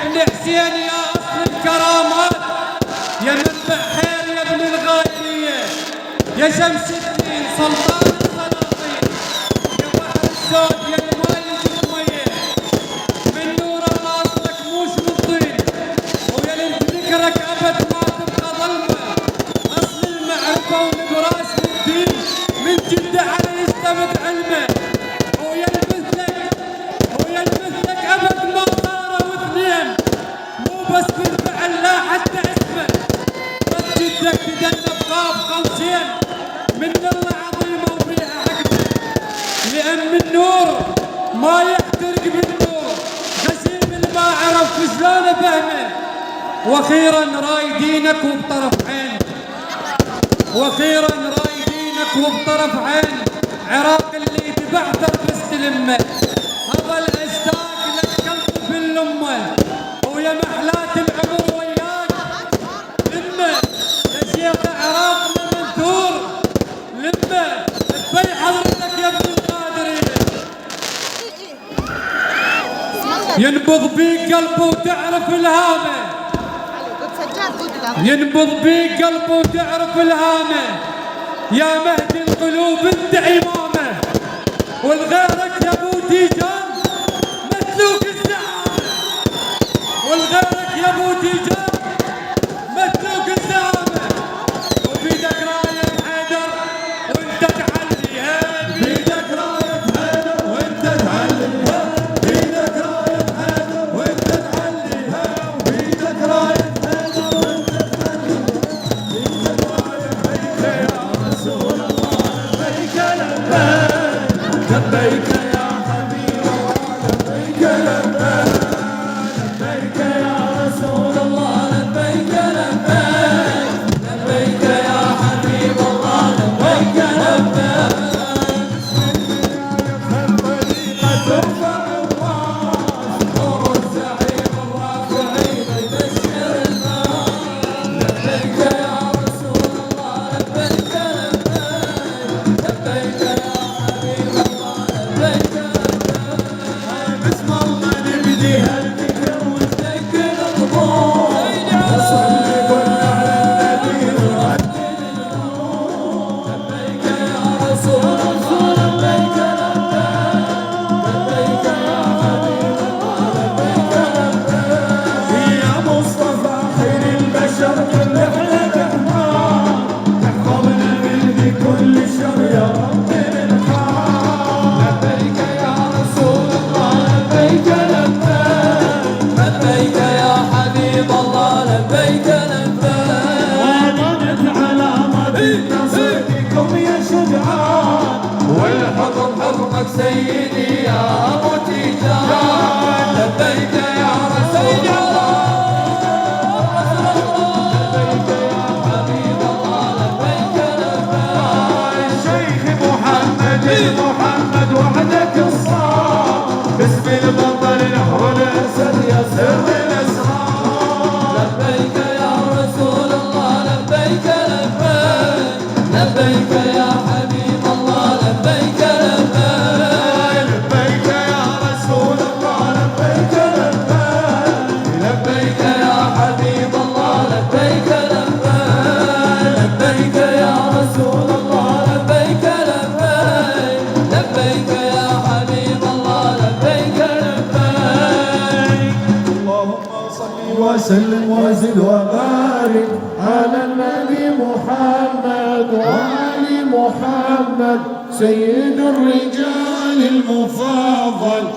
ابن حسين يا أصل الكرامات، يا منبع خير يا ابن الغايرية، يا شمس الدين سلطان السلاطين، يا بحر السود يا الماي جمية، من نور الله أصلك موش من طين، ويا اللي ذكرك أبد ما تبقى ظلمة، أصل المعرفة ونبراس الدين، من جدة على يستمد علمه، ويا المثلك أبد ما صاروا اثنين، مو بس بالفعل لا حتى اسمه، بس جدك تجنب غاب قوسين، من الله عظيمة وفيها حكمة، لأن النور ما يحترق بالنور، غشيم اللي ما عرف شلون فهمه، وأخيرا راي دينك وبطرف عين، وأخيرا راي دينك وبطرف عين، عراق اللي تبعثر بستلمه، هذا الاشتاق لك قلب في الامه، ويا محلات العمر وياك لمه، يا شيخ عراقنا منثور لمه، تبي حضرتك يا ابن القادريه، ينبض بيك قلبه وتعرف الهامه، ينبض بيك قلبه وتعرف الهامه، يا مهدي القلوب انت امامه، والغيرك يا ابو تيجان مسلوك الزعامه، والغيرك يا ابو تيجان مسلوك الزعامه، وبيدك رايه حيدر وانت تعلي هين، بيدك رايه حيدر وانت تعلي هين، بيدك رايه حيدر وانت تعلي هين، بيدك رايه حيدر وانت تعلي هين، بيدك رايه حيدر يا رسول الله لبيك لبيك، لبيك يا حبيب الله لبيك لبيك، لبيك يا رسول الله لبيك لبيك، لبيك يا حبيب الله لبيك لبيك، طريقة ترفع الراس نور الزعيم الرافعين يبشر الناس، لبيك يا رسول الله لبيك لبيك، لبيك يا حبيب الله لبيك لبيك، بسم الله نبدي هالذكر ونذكر الضوء، نصلي كلنا على النبي ونرتل النور، لبيك يا رسول الله لبيك لبيك، لبيك يا حبيب الله لبيك لبيك، يا مصطفى خير البشر كل احلى رحمن، تحفظنا من كل شر يا رب الرحمن، لبيك يا رسول الله لبيك لبيك، لبيك يا حبيب الله لبيك لبيك، وطنت علامة النصر فيكم يا شجعان، والحكم حكمك سيدي يا ابو تيجان، لبيك يا رسول الله، لبيك يا حبيب الله لبيك لبيك، الشيخ محمد وحدك الصار، باسم البطل نحو الاسد يا سر الاسرار، لبيك يا رسول الله لبيك لبيك، لبيك يا حبيب الله لبيك لبيك، لبيك يا رسول الله لبيك لبيك، لبيك يا حبيب الله لبيك لبيك، لبيك يا رسول الله لبيك لبيك، لبيك يا حبيب الله لبيك لبيك، اللهم صل وسلم وزد وبارك على النبي محمد وآل محمد سيد الرجال المفضل.